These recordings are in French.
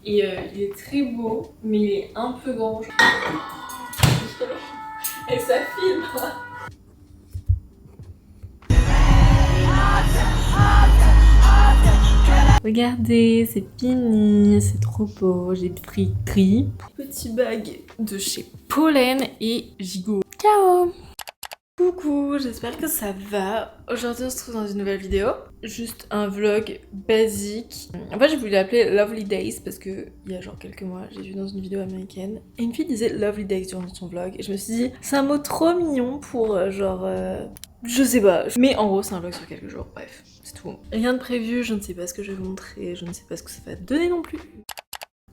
Et il est très beau, mais il est un peu grand. Et ça filme. Regardez, c'est fini, c'est trop beau, j'ai pris Grip. Petit bag de chez Pollen et Gigot. Ciao! Coucou, j'espère que ça va. Aujourd'hui on se retrouve dans une nouvelle vidéo. Juste un vlog basique. En fait j'ai voulu l'appeler Lovely Days parce que il y a genre quelques mois j'ai vu dans une vidéo américaine et une fille disait Lovely Days durant son vlog et je me suis dit c'est un mot trop mignon pour je sais pas. Mais en gros c'est un vlog sur quelques jours, bref, c'est tout. Rien de prévu, je ne sais pas ce que je vais vous montrer, je ne sais pas ce que ça va donner non plus.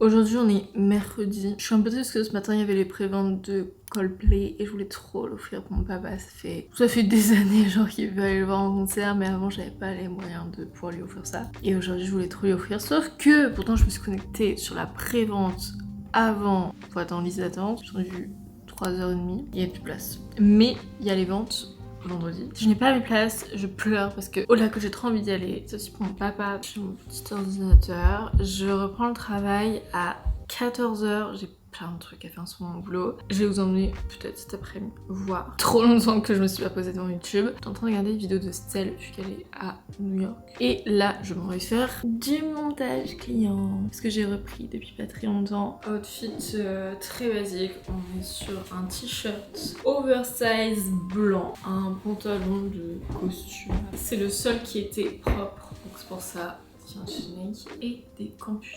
Aujourd'hui on est mercredi. Je suis un peu triste parce que ce matin il y avait les préventes de Coldplay et je voulais trop l'offrir pour mon papa. Ça fait des années genre qu'il veut aller le voir en concert, mais avant j'avais pas les moyens de pouvoir lui offrir ça. Et aujourd'hui je voulais trop lui offrir, sauf que pourtant je me suis connectée sur la prévente avant pour être en liste d'attente. J'ai attendu 3h30, il y a plus de place. Mais il y a les ventes vendredi. Si je n'ai pas mes places, je pleure parce que au-delà que j'ai trop envie d'y aller, c'est aussi pour mon papa. J'ai mon petit ordinateur. Je reprends le travail à 14h. J'ai plein de trucs à faire sur mon boulot. Je vais vous emmener peut-être cet après-midi voir. Trop longtemps que je me suis pas posée devant YouTube. J'étais en train de regarder une vidéo de Stell vu qu'elle est à New York. Et là, je m'en vais faire du montage client. Parce que j'ai repris depuis pas très longtemps. Outfit très basique. On est sur un t-shirt oversize blanc. Un pantalon de costume. C'est le seul qui était propre. Donc c'est pour ça. Tiens, Nike et des campus.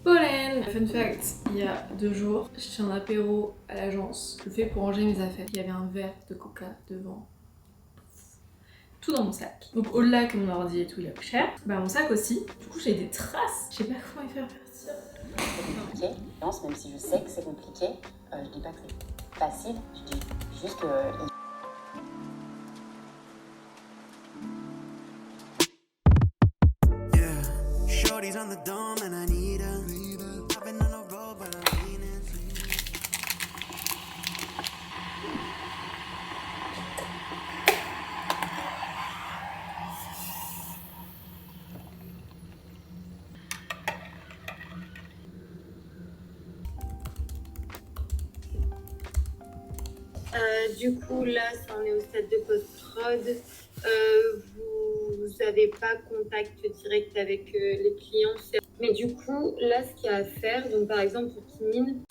Pollen! Fun fact, il y a 2 jours, j'étais en apéro à l'agence. Je le fais pour ranger mes affaires. Il y avait un verre de coca devant. Tout dans mon sac. Donc au-delà que mon ordi et tout il a plus cher, bah mon sac aussi. Du coup j'ai des traces. Je sais pas comment les faire partir. C'est compliqué, même si je sais que c'est compliqué, je dis pas que c'est facile, je dis juste que... Du coup, là, on est au stade de post-prod. Vous n'avez pas contact direct avec les clients. Mais du coup, là, ce qu'il y a à faire, donc par exemple, pour Kimine.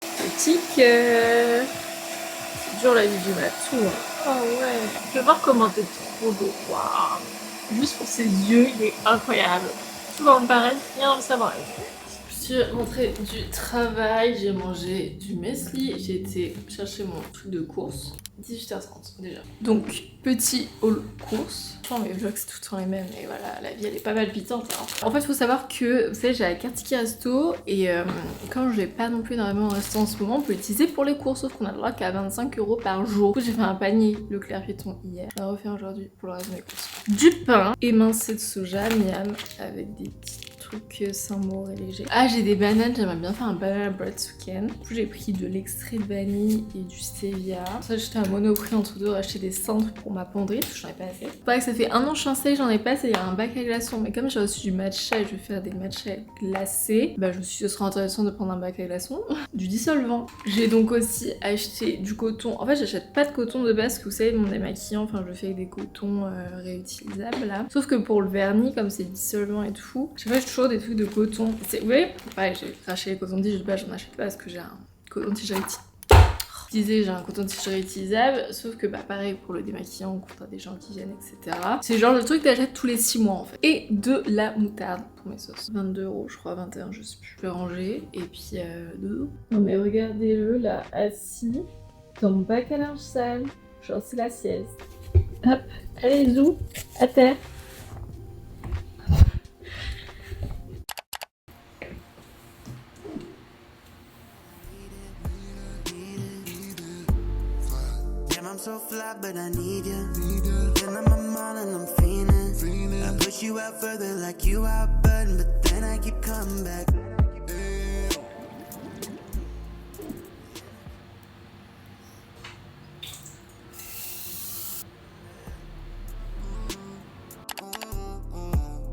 Petit cœur. C'est dur la vie du matou. Oh ouais. Je vais voir comment t'es trop beau. Waouh. Juste pour ses yeux, il est incroyable. Tout va me paraître rien de savoir. Je suis rentrée du travail, j'ai mangé du muesli, j'ai été chercher mon truc de course. 18h30 déjà. Donc, petit haul course. Franchement, mes vlogs c'est tout le temps les mêmes et voilà, la vie elle est pas palpitante. Hein. En fait, il faut savoir que, vous savez, j'ai la carte Ticket Resto et comme je vais pas non plus énormément au resto en ce moment, on peut l'utiliser pour les courses, sauf qu'on a le droit qu'à 25 € par jour. Du coup, j'ai fait un panier Leclerc Piéton hier. On va refaire aujourd'hui pour le reste de mes courses. Du pain émincé de soja, miam, avec des petits trucs Saint-Maur et léger. Ah, j'ai des bananes, j'aimerais bien faire un banana bread ce week-end. Du coup, j'ai pris de l'extrait de vanille et du stevia. Ça, j'étais à Monoprix entre deux, acheter des cendres pour ma penderie, parce que j'en ai pas assez. Pareil que ça fait 1 an que je suis installée, j'en ai pas assez. Il y a un bac à glaçons, mais comme j'ai reçu du matcha et je vais faire des matchas glacés, bah je me suis dit ce sera intéressant de prendre un bac à glaçons. Du dissolvant. J'ai donc aussi acheté du coton. En fait, j'achète pas de coton de base, parce que vous savez, mon démaquillant, enfin, je le fais avec des cotons réutilisables là. Sauf que pour le vernis, comme c'est dissolvant et tout, je sais pas, j'ai toujours des trucs de coton. Vous voyez, pareil, j'ai craché les cotons-tiges, je sais pas, j'en achète pas parce que j'ai un coton-tige réutilisable. Je disais, j'ai un coton-tige réutilisable, sauf que bah pareil pour le démaquillant, quand t'as des gens qui viennent, etc. C'est le genre de truc que t'achètes tous les 6 mois en fait. Et de la moutarde pour mes sauces. 22 €, je crois, 21, je sais plus. Je vais ranger et puis de l'eau. Non mais regardez-le là, assis dans mon bac à linge sale. Genre c'est la sieste. Hop, allez zou, à terre. I'm so fly, but I need you. Then I'm a mall and I'm fiending. I push you out further like you out button, but then I keep coming back.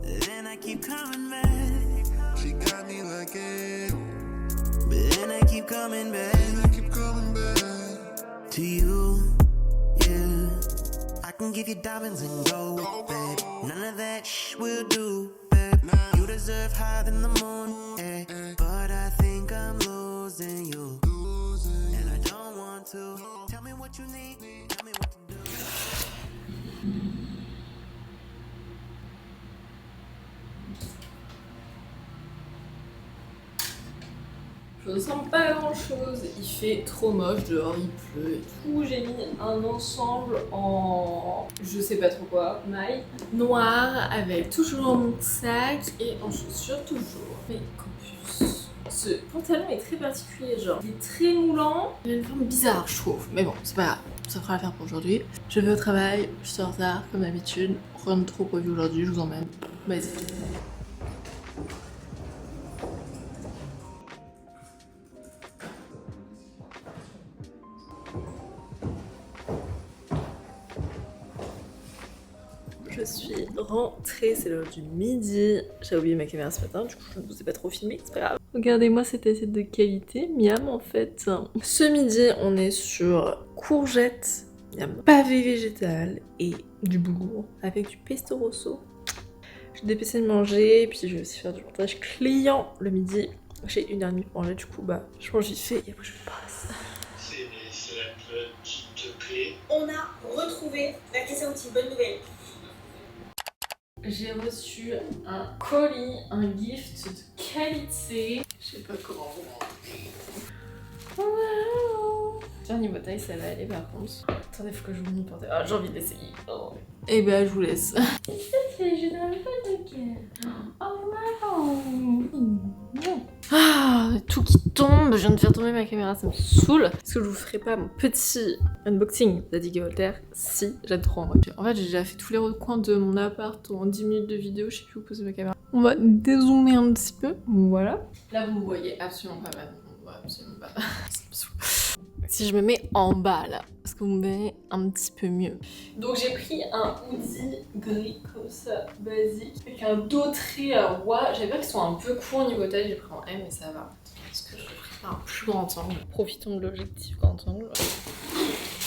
Then I keep coming back. She got me like forget. But then I keep coming back. To you, yeah. I can give you diamonds and gold, babe. None of that will do, babe. You deserve higher than the moon, eh. But I think I'm losing you. And I don't want to. Tell me what you need. Tell me what to do. Je ressens pas grand chose, il fait trop moche dehors, il pleut et tout. J'ai mis un ensemble en je sais pas trop quoi, maille noir avec toujours mon sac et en chaussures toujours. Mais campus. Ce pantalon est très particulier, genre il est très moulant, il a une forme bizarre je trouve. Mais bon, c'est pas grave, ça fera l'affaire pour aujourd'hui. Je vais au travail, je suis en retard comme d'habitude. Rien de trop prévu aujourd'hui, je vous emmène. Vas-y. Je suis rentrée, c'est l'heure du midi. J'ai oublié ma caméra ce matin, du coup je ne vous ai pas trop filmé, c'est pas grave. Regardez-moi cette assiette de qualité, miam en fait. Ce midi, on est sur courgettes, miam, pavé végétal et du boulgour avec du pesto rosso. J'ai dépêché de manger, et puis je vais aussi faire du montage client le midi. J'ai 1h30 pour manger, du coup bah je mange vite fait et après je passe. C'est la petite clé. On a retrouvé la clé Santi, bonne nouvelle. J'ai reçu un colis, un gift de qualité. Je sais pas comment vous montrer. Wow. Tiens, niveau taille, ça va aller par contre. Attendez, faut que je vous montre pour ah, j'ai envie d'essayer. Oh. Et ben, je vous laisse. Je n'arrive pas de oh wow. Ah, tout qui tombe. Je viens de faire tomber ma caméra, ça me saoule. Est-ce que je vous ferai pas mon petit unboxing d'Zadig et Voltaire? Si, j'aime trop en vrai. En fait, j'ai déjà fait tous les recoins de mon appart en 10 minutes de vidéo. Je sais plus où poser ma caméra. On va dézoomer un petit peu. Voilà. Là, vous me voyez absolument pas mal. On voit absolument pas. Si je me mets en bas là, est-ce que vous me verrez un petit peu mieux? Donc j'ai pris un hoodie gris comme ça, basique, avec un dos très roi. J'avais peur qu'ils soient un peu courts au niveau taille, j'ai pris en M mais ça va. Parce que je pris un plus grand angle. Profitons de l'objectif grand angle.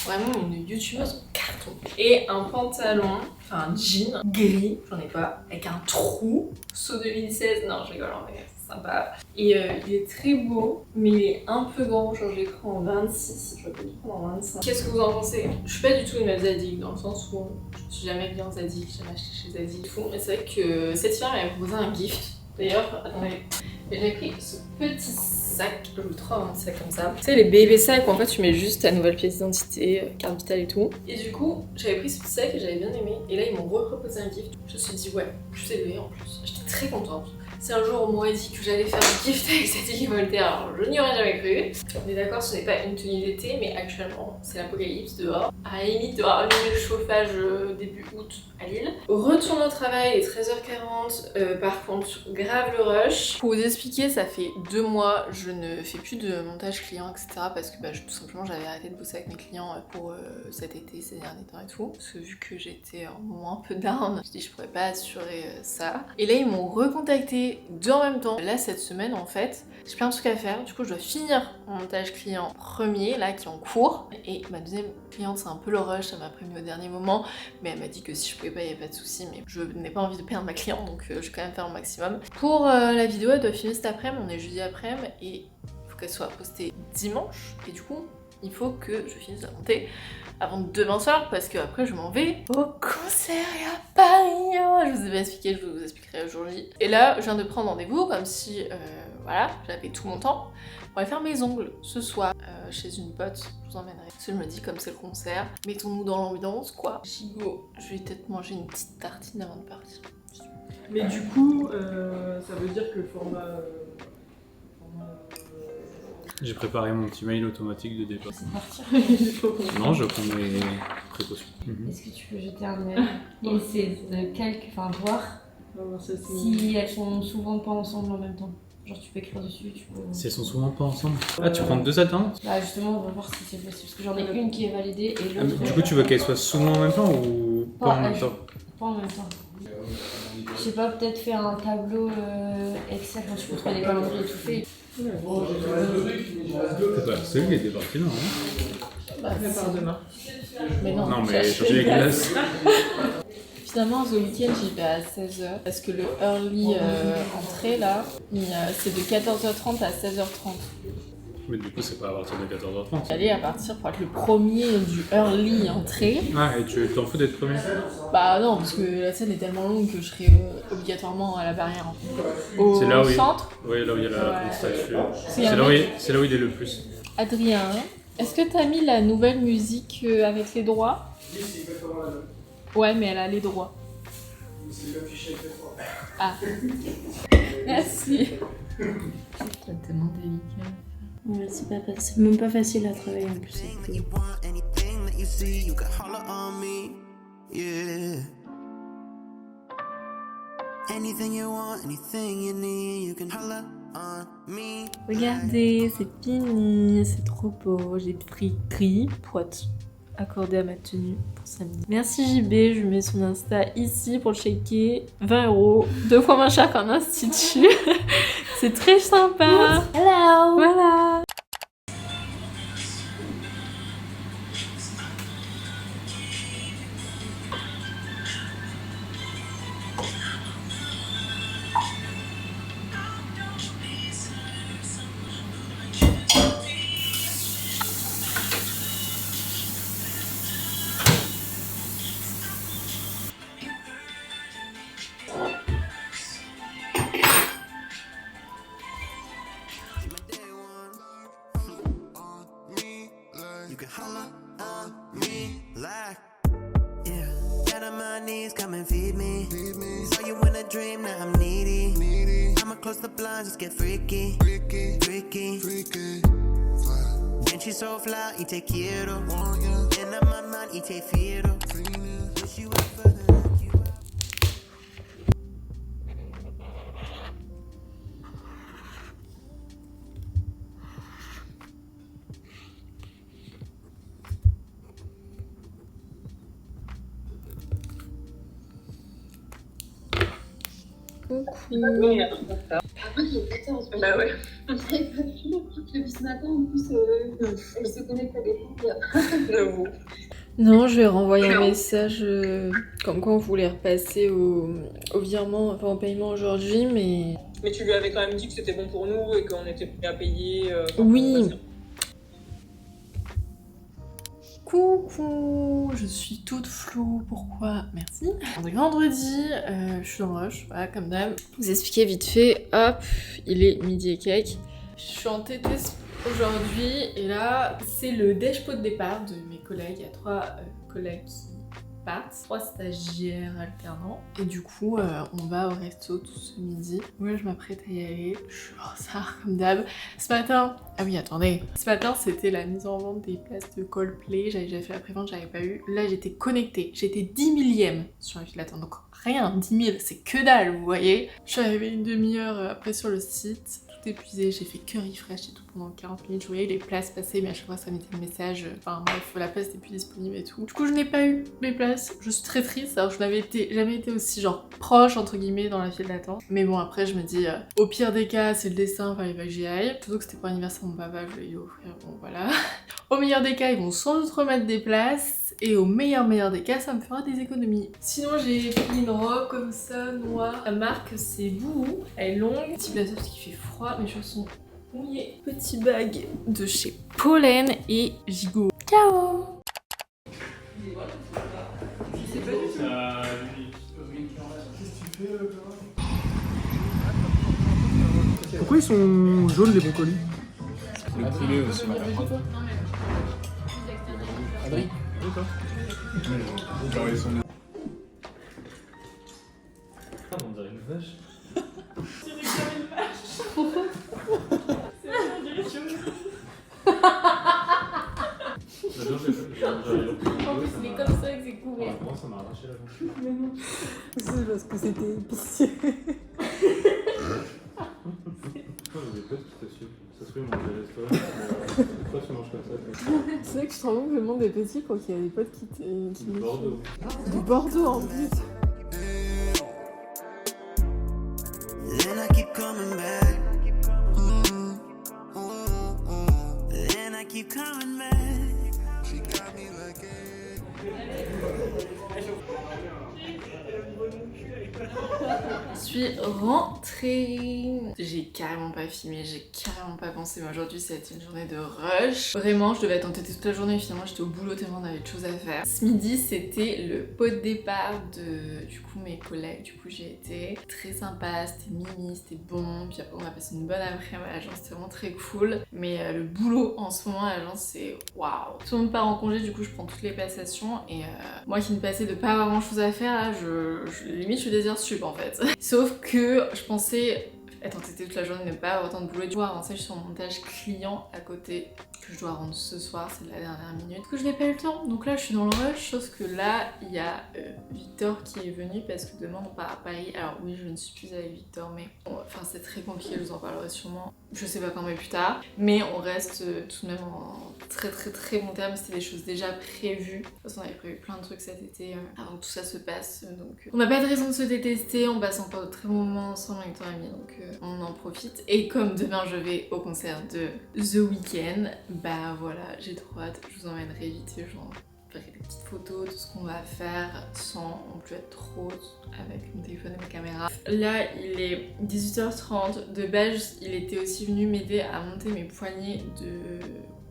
Vraiment une youtubeuse en carton. Et un pantalon, enfin un jean gris, j'en ai pas, avec un trou. Saut 2016, non je rigole en vrai, c'est sympa. Et il est très beau, mais il est un peu grand, genre je l'ai pris en 26, je vais pas le prendre en 25. Qu'est-ce que vous en pensez? Je suis pas du tout une meuf Zadig, dans le sens où je suis jamais bien Zadig, j'ai jamais acheté chez Zadig et tout. Mais c'est vrai que cette fille m'avait proposé un gift. D'ailleurs, attendez, j'ai pris ce petit sac, je vous trouve un sac comme ça. Tu sais les bébés sacs où en fait tu mets juste ta nouvelle pièce d'identité, carte vitale et tout. Et du coup, j'avais pris ce petit sac et j'avais bien aimé. Et là ils m'ont reproposé un gift. Je me suis dit ouais, plus élevé en plus. J'étais très contente. Si un jour on m'aurait dit que j'allais faire un gift avec Zadig et Voltaire, alors je n'y aurais jamais cru. On est d'accord, ce n'est pas une tenue d'été, mais actuellement c'est l'apocalypse dehors. À la limite de allumer le chauffage début août à Lille. Retourne au travail, il est 13h40. Par contre, grave le rush. Pour vous expliquer, ça fait 2 mois, je ne fais plus de montage client, etc. Parce que tout simplement j'avais arrêté de bosser avec mes clients pour cet été, ces derniers temps et tout. Parce que vu que j'étais en moment un peu down, je me suis dit je pourrais pas assurer ça. Et là ils m'ont recontacté 2 en même temps. Là cette semaine en fait, j'ai plein de trucs à faire. Du coup je dois finir mon montage client premier là qui est en cours. Et ma deuxième cliente c'est un peu le rush, elle m'a prévenu au dernier moment. Mais elle m'a dit que si je pouvais pas, il n'y avait pas de souci. Mais je n'ai pas envie de perdre ma cliente donc je vais quand même faire mon maximum. Pour la vidéo, elle doit finir cet après-midi, on est jeudi après-midi et il faut qu'elle soit postée dimanche. Et du coup, il faut que je finisse la montée avant demain soir parce que après je m'en vais au concert à Paris. Je vous ai pas expliqué, je vous expliquerai aujourd'hui. Et là, je viens de prendre rendez-vous comme si, voilà, j'avais tout mon temps. On va faire mes ongles ce soir chez une pote, je vous emmènerai. Parce que je me dis, comme c'est le concert, mettons-nous dans l'ambiance, quoi. Gigot, je vais peut-être manger une petite tartine avant de partir. Mais du coup, ça veut dire que le format... J'ai préparé mon petit mail automatique de départ. C'est parti. Non, je prends mes précautions. Est-ce que tu peux jeter un œil et essayer de voir si elles sont souvent pas ensemble en même temps? Genre tu peux écrire dessus, tu peux... Si elles sont souvent pas ensemble. Ah, tu prends 2 alternances? Bah justement, on va voir si c'est possible. Parce que j'en ai une qui est validée et l'autre... Du coup, tu veux qu'elles soient souvent en même temps ou pas en même temps? Pas en même temps. Je sais pas, peut-être faire un tableau Excel, quand je peux trouver des calendriers tout fait. C'est pas celui qui était parti, non hein. Bah, prépare demain. Mais non, Non, mais chercher les glaces. Finalement, ce week-end, j'y vais à 16h. Parce que le early entrée, là, c'est de 14h30 à 16h30. Mais du coup, c'est pas à partir de 14h30. J'allais à partir pour être le premier du early entrée. Ah, et tu t'en fous d'être premier? Bah non, parce que la scène est tellement longue que je serai obligatoirement à la barrière. Au C'est là où centre. Oui, là où il y a la grande statue. C'est C'est là où il est le plus. Adrien, est-ce que t'as mis la nouvelle musique avec les droits? Ouais, mais elle a les droits. Ah. Merci. C'est tellement délicat. Ouais, c'est même pas facile à travailler en plus. Anything that you want, anything that you see, you can holler on me. Yeah. Anything you want, anything you need, you can holler on me. Regardez, c'est fini, c'est trop beau. J'ai pris gris pour être accordé à ma tenue pour samedi. Merci JB, je mets son Insta ici pour le checker. 20 €, 2 fois moins cher qu'en institut. C'est très sympa. Hello. Voilà. You can holler on me like, yeah. Get on my knees, come and feed me. Saw you in a dream, now I'm needy. I'ma close the blinds, just get freaky. Then she's so fly, y te quiero. And on my mind, y te fiero. Wish you were further like you. Après, il est 14. Bah ouais. Depuis ce matin, en plus, elle se connecte à des comptes. Non, je vais renvoyer un message comme quoi on voulait repasser au virement, enfin au paiement aujourd'hui, mais... Mais tu lui avais quand même dit que c'était bon pour nous et qu'on était prêt à payer. Oui. Coucou, je suis toute floue, pourquoi? Merci. On est vendredi, je suis dans le rush, voilà, comme d'hab. Vous expliquer vite fait, hop, il est midi et quelques. Je suis en TTS aujourd'hui, et là, c'est le déj-pot de départ de mes collègues. Il y a 3 collègues qui partent, 3 stagiaires alternants. Et du coup, on va au resto tout ce midi. Ouais, je m'apprête à y aller. Je suis en retard comme d'hab. Ce matin, ah oui, attendez. Ce matin, c'était la mise en vente des places de Coldplay. J'avais déjà fait la prévente, j'avais pas eu. Là, j'étais connectée. J'étais 10 millième sur la file d'attente. Donc rien, 10 000, c'est que dalle, vous voyez. Je suis arrivée une demi-heure après sur le site. Épuisée, j'ai fait que refresh et tout pendant 40 minutes, je voyais les places passer mais à chaque fois ça mettait le message, enfin bref, la place n'était plus disponible et tout. Du coup je n'ai pas eu mes places, je suis très triste, alors je n'avais jamais été aussi genre proche entre guillemets dans la file d'attente. Mais bon après je me dis, au pire des cas c'est le destin, fallait pas que j'y aille. Surtout que c'était pour l'anniversaire de mon papa, je voulais lui offrir, bon voilà. Au meilleur des cas ils vont sans doute remettre des places. Et au meilleur des cas, ça me fera des économies. Sinon, j'ai pris une robe comme ça, noire. La marque, c'est Bouhou. Elle est longue. Petit blazer parce qu'il fait froid. Mes cheveux sont mouillés. Petit bag de chez Pollen et Gigot. Ciao! Pourquoi ils sont jaunes les brocolis? Le poulet aussi. Adrien. D'accord. On dirait une vache. C'est comme une vache. C'est vrai, on dirait en plus, il est comme ça que c'est couvert. Moi, ça m'a arraché la bouche. Mais non. C'est parce que c'était épicé. Pourquoi j'ai des potes qui te suivent? Ça se fait, manger au restaurant. Pourquoi tu manges comme ça? C'est vrai que je te rends compte que le monde est petit quand il y a des potes qui me Bordeaux. suivent. Du Bordeaux en plus. suis rentrée. J'ai carrément pas filmé, j'ai carrément pas pensé. Mais aujourd'hui, ça a été une journée de rush. Vraiment, je devais être entêtée toute la journée. Finalement, j'étais au boulot tellement on avait de choses à faire. Ce midi, c'était le pot de départ de du coup mes collègues. Du coup, j'ai été très sympa. C'était mimi, c'était bon. Puis après, on a passé une bonne après-midi à l'agence. C'était vraiment très cool. Mais le boulot en ce moment à l'agence, c'est waouh. Tout le monde part en congé, du coup, je prends toutes les passations. Et moi qui ne passais de pas avoir grand chose à faire, là, limite, je suis désir sup en fait. Sauf que je pensais être entêtée toute la journée, ne pas avoir autant de boulot. Du coup, avancer sur mon montage client à côté que je dois rendre ce soir, c'est de la dernière minute. Parce que je n'ai pas eu le temps, donc là je suis dans le rush, sauf que là il y a Victor qui est venu parce que demain on part à Paris. Alors oui, je ne suis plus avec Victor, mais bon, enfin c'est très compliqué, je vous en parlerai sûrement, je sais pas quand, mais plus tard. Mais on reste tout de même en très bon terme, c'était des choses déjà prévues. De toute façon on avait prévu plein de trucs cet été avant que tout ça se passe, donc on n'a pas de raison de se détester, on passe encore de très bons moments ensemble avec ton ami, donc on en profite. Et comme demain je vais au concert de The Weeknd, bah voilà, j'ai trop hâte, je vous emmènerai vite et j'en ferai des petites photos de ce qu'on va faire sans non plus être trop avec mon téléphone et ma caméra. Là il est 18h30, de base il était aussi venu m'aider à monter mes poignées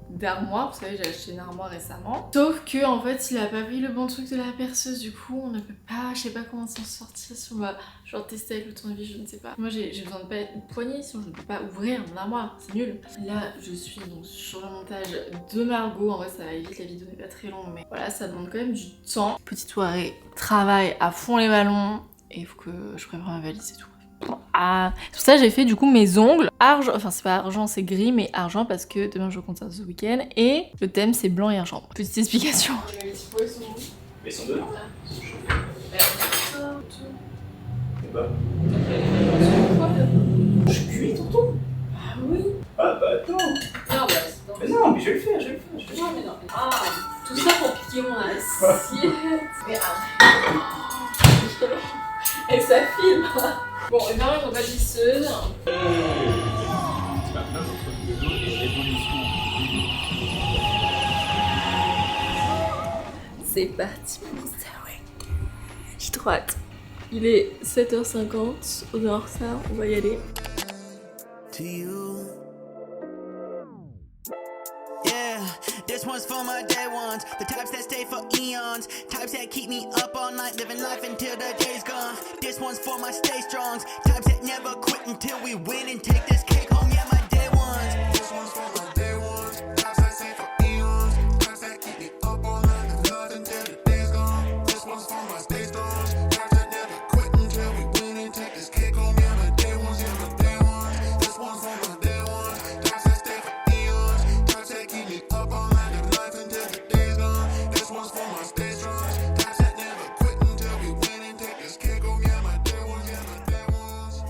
d'armoire, vous savez j'ai acheté une armoire récemment, sauf que en fait il a pas pris le bon truc de la perceuse, du coup on ne peut pas, je sais pas comment s'en sortir, si on va genre tester avec le tournevis, je ne sais pas. Moi j'ai besoin de pas être une poignée, sinon je ne peux pas ouvrir mon armoire, c'est nul. Là je suis donc sur le montage de Margot, en vrai ça va vite, la vidéo n'est pas très longue, mais voilà ça demande quand même du temps. Petite soirée, travail à fond les ballons, et il faut que je prépare ma valise et tout. Ah, tout ça j'ai fait du coup mes ongles argent, enfin c'est pas argent c'est gris mais argent parce que demain je vais au concert ce week-end et le thème c'est blanc et argent. Petite explication. Mais ils sont dedans. Et bah. Je suis cuit tonton. Ah oui. Ah bah attends. Non, bah, mais non, mais je vais le faire. Non, mais non. Ah, tout ça pour piquer mon assiette. Mais Et ça filme. Bon, et bien on va lisseuse. C'est parti pour ça, ouais. J'ai trop hâte. Il est 7h50, on est en retard, on va y aller. To you. Yeah, this one's for my day ones, the types that stay for eons, types that keep me up all night, living life until the day's gone. This one's for my stay strongs, types that never quit until we win and take this cake home. Yeah, my day ones. This one's for my day ones, types that stay for eons, types that keep me up all night, living life until the day's gone. This one's for my stay strongs, types that never quit until we win and take this cake home. Yeah, my day ones, yeah, my day ones. This one's for my day ones, types that stay for eons, types that keep me up all night, living life until the day's gone. This one's for my stay strong, types that never quit until we win and take this cake home. Yeah, my day ones, yeah, my day ones.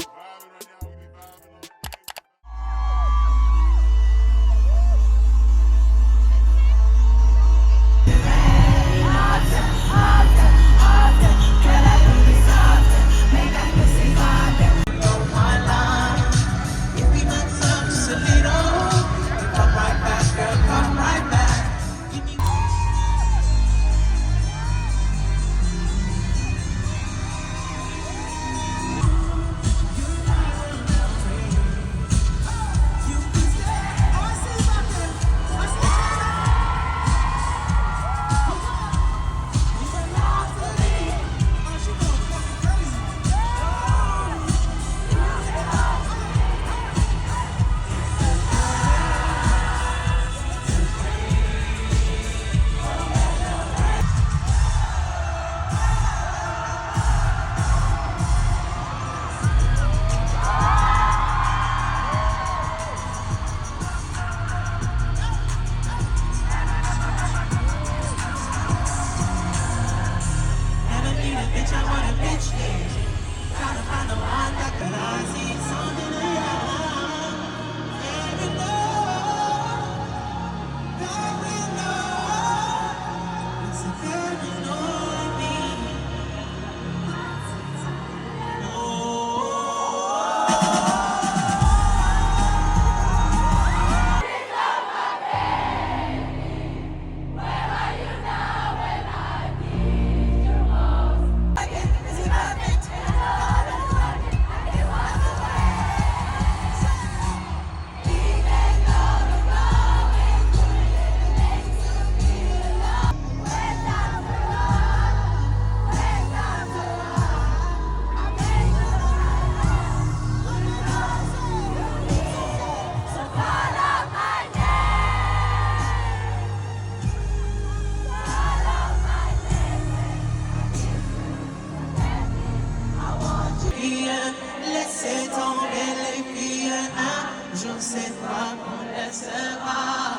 Laissez tomber les filles, un jour c'est toi qu'on laissera.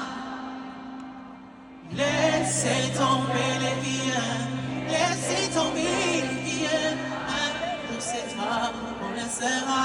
Laissez tomber les filles, laissez tomber les filles, un jour c'est toi qu'on laissera.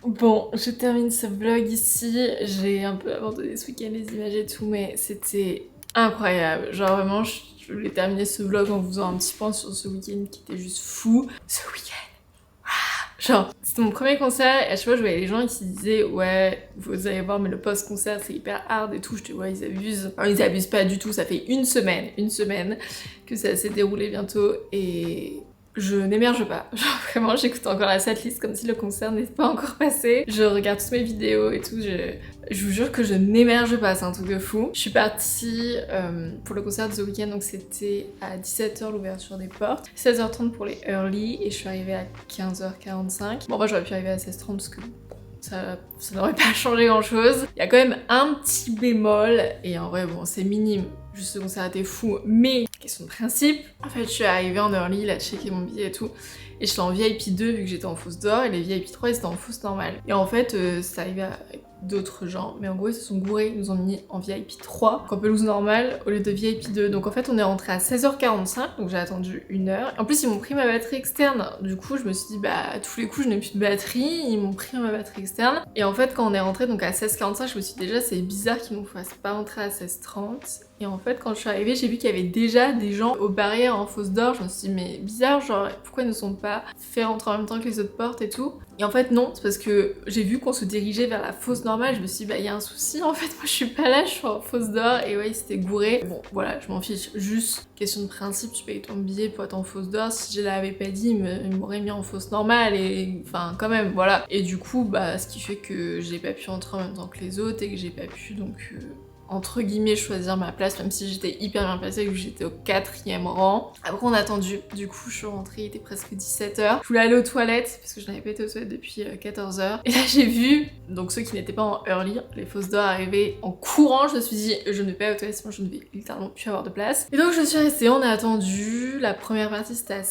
Bon, je termine ce vlog ici. J'ai un peu abandonné ce week-end les images et tout, mais c'était incroyable. Genre vraiment, je voulais terminer ce vlog en vous faisant un petit point sur ce week-end qui était juste fou. Ce week-end, genre, c'était mon premier concert et à chaque fois je voyais les gens qui disaient ouais, vous allez voir, mais le post-concert c'est hyper hard et tout. Je te vois, ils abusent. Enfin, ils abusent pas du tout. Ça fait une semaine que ça s'est déroulé bientôt et je n'émerge pas. Genre vraiment, j'écoute encore la setlist comme si le concert n'était pas encore passé. Je regarde toutes mes vidéos et tout. Je vous jure que je n'émerge pas, c'est un truc de fou. Je suis partie pour le concert de The Weeknd, donc c'était à 17h l'ouverture des portes, 16h30 pour les early et je suis arrivée à 15h45. Bon, moi j'aurais pu arriver à 16h30 parce que ça n'aurait pas changé grand chose. Il y a quand même un petit bémol et en vrai bon c'est minime. Juste ce concert était fou, mais question de principe. En fait je suis arrivée en early, là checké mon billet et tout. Et j'étais en VIP 2 vu que j'étais en fausse d'or et les VIP 3 ils étaient en fausse normale. Et en fait c'est arrivé avec d'autres gens, mais en gros ils se sont gourés, ils nous ont mis en VIP 3 en pelouse normale au lieu de VIP 2. Donc en fait on est rentré à 16h45, donc j'ai attendu 1 heure. En plus ils m'ont pris ma batterie externe, du coup je me suis dit bah à tous les coups je n'ai plus de batterie, ils m'ont pris ma batterie externe. Et en fait quand on est rentré donc à 16h45, je me suis dit déjà c'est bizarre qu'ils nous fassent pas rentrer à 16h30. Et en fait quand je suis arrivée j'ai vu qu'il y avait déjà des gens aux barrières en fausse d'or, je me suis dit mais bizarre, genre pourquoi ils ne sont pas fait rentrer en même temps que les autres portes et tout. Et en fait non, c'est parce que j'ai vu qu'on se dirigeait vers la fosse normale, je me suis dit bah il y a un souci en fait, moi je suis pas là, je suis en fausse d'or et ouais ils s'étaient gourés. Bon voilà, je m'en fiche, juste question de principe, tu payes ton billet pour être en fausse d'or, si je l'avais pas dit ils m'auraient mis en fausse normale et enfin quand même voilà. Et du coup bah ce qui fait que j'ai pas pu entrer en même temps que les autres et que j'ai pas pu donc entre guillemets choisir ma place, même si j'étais hyper bien placée vu que j'étais au 4e rang. Après on a attendu, du coup je suis rentrée, il était presque 17h. Je voulais aller aux toilettes parce que je n'avais pas été aux toilettes depuis 14h. Et là j'ai vu, donc ceux qui n'étaient pas en early, les fausses d'or arriver en courant. Je me suis dit je ne vais pas aller aux toilettes sinon je ne vais littéralement plus avoir de place. Et donc je suis restée, on a attendu. La première partie c'était à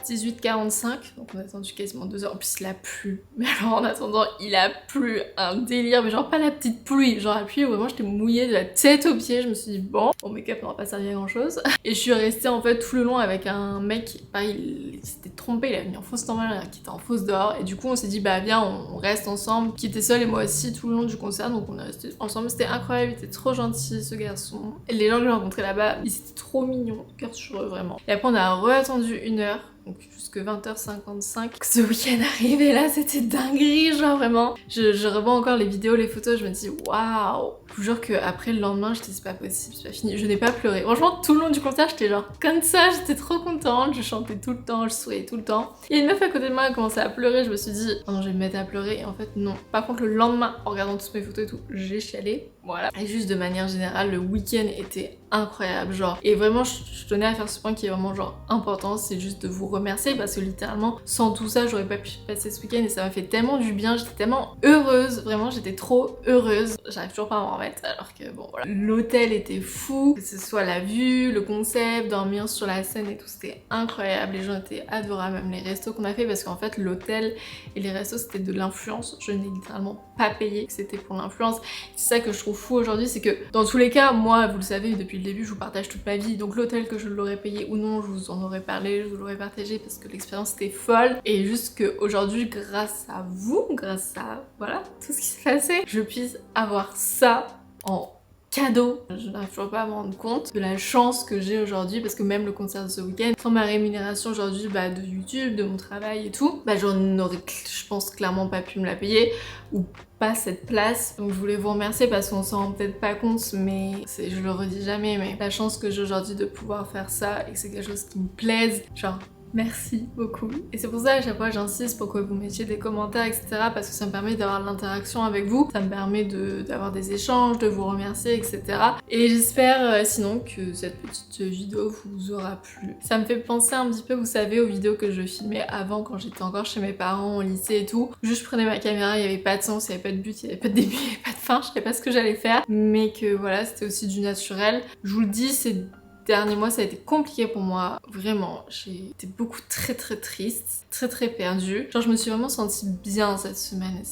18h45, donc on a attendu quasiment 2 heures. En plus il a plu, mais alors en attendant il a plu un délire, mais genre pas la petite pluie, genre la pluie où vraiment j'étais mouillée de la tête aux pieds. Je me suis dit bon, mon make-up n'aura pas servi à grand chose. Et je suis restée en fait tout le long avec un mec, pareil il s'était trompé, il avait mis en fausse normale qui était en fausse d'or. Et du coup on s'est dit bah viens on reste ensemble, qui était seul et moi aussi tout le long du concert, donc on est resté ensemble. C'était incroyable, il était trop gentil ce garçon. Et les gens que j'ai rencontrés là-bas, ils étaient trop mignons, cœur sur eux vraiment. Et après on a re-attendu 1 heure. Donc jusque 20h55. Ce week-end arrivé là, c'était dinguerie, genre vraiment. Je revois encore les vidéos, les photos, je me dis waouh. Je vous jure qu'après le lendemain, j'étais c'est pas possible, c'est pas fini. Je n'ai pas pleuré. Franchement, tout le long du concert, j'étais genre comme ça, j'étais trop contente, je chantais tout le temps, je souriais tout le temps. Il y a une meuf à côté de moi qui a commencé à pleurer, je me suis dit oh non, je vais me mettre à pleurer. Et en fait, non. Par contre, le lendemain, en regardant toutes mes photos et tout, j'ai chialé. Voilà. Et juste de manière générale, le week-end était incroyable, genre. Et vraiment, je tenais à faire ce point qui est vraiment genre important, c'est juste de vous remercier parce que littéralement, sans tout ça, j'aurais pas pu passer ce week-end et ça m'a fait tellement du bien, j'étais tellement heureuse, vraiment, j'étais trop heureuse. J'arrive toujours pas à m'en remettre alors que bon, voilà. L'hôtel était fou, que ce soit la vue, le concept, dormir sur la scène et tout, c'était incroyable. Les gens étaient adorables, même les restos qu'on a fait parce qu'en fait, l'hôtel et les restos, c'était de l'influence. Je n'ai littéralement pas payé, c'était pour l'influence. C'est ça que je trouve fou aujourd'hui, c'est que dans tous les cas, moi, vous le savez, depuis le début, je vous partage toute ma vie. Donc l'hôtel, que je l'aurais payé ou non, je vous en aurais parlé, je vous l'aurais partagé parce que l'expérience était folle. Et juste qu'aujourd'hui, grâce à vous, grâce à voilà tout ce qui s'est passé, je puisse avoir ça en cadeau. Je n'arrive toujours pas à me rendre compte de la chance que j'ai aujourd'hui parce que même le concert de ce week-end, sans ma rémunération aujourd'hui de YouTube, de mon travail et tout, j'en aurais, je pense, clairement pas pu me la payer ou pas cette place. Donc je voulais vous remercier parce qu'on s'en rend peut-être pas compte, mais je le redis jamais, mais la chance que j'ai aujourd'hui de pouvoir faire ça et que c'est quelque chose qui me plaise, genre merci beaucoup. Et c'est pour ça à chaque fois j'insiste pour que vous mettiez des commentaires, etc. parce que ça me permet d'avoir de l'interaction avec vous, ça me permet d'avoir des échanges, de vous remercier, etc. Et j'espère sinon que cette petite vidéo vous aura plu. Ça me fait penser un petit peu, vous savez, aux vidéos que je filmais avant quand j'étais encore chez mes parents au lycée et tout. Juste je prenais ma caméra, il n'y avait pas de sens, il n'y avait pas de but, il n'y avait pas de début, il n'y avait pas de fin, je savais pas ce que j'allais faire. Mais que voilà, c'était aussi du naturel. Je vous le dis, c'est derniers mois ça a été compliqué pour moi, vraiment, j'ai été beaucoup très triste, très perdue. Genre je me suis vraiment sentie bien cette semaine,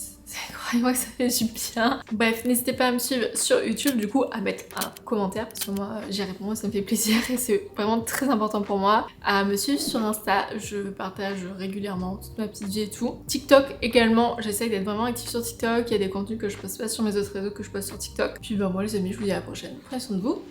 croyez-moi que ça fait du bien. Bref, n'hésitez pas à me suivre sur YouTube du coup, à mettre un commentaire parce que moi j'y réponds, ça me fait plaisir et c'est vraiment très important pour moi. À me suivre sur Insta, je partage régulièrement toute ma petite vie et tout. TikTok également, j'essaye d'être vraiment active sur TikTok, il y a des contenus que je poste pas sur mes autres réseaux que je poste sur TikTok. Puis moi les amis, je vous dis à la prochaine, prenez soin de vous.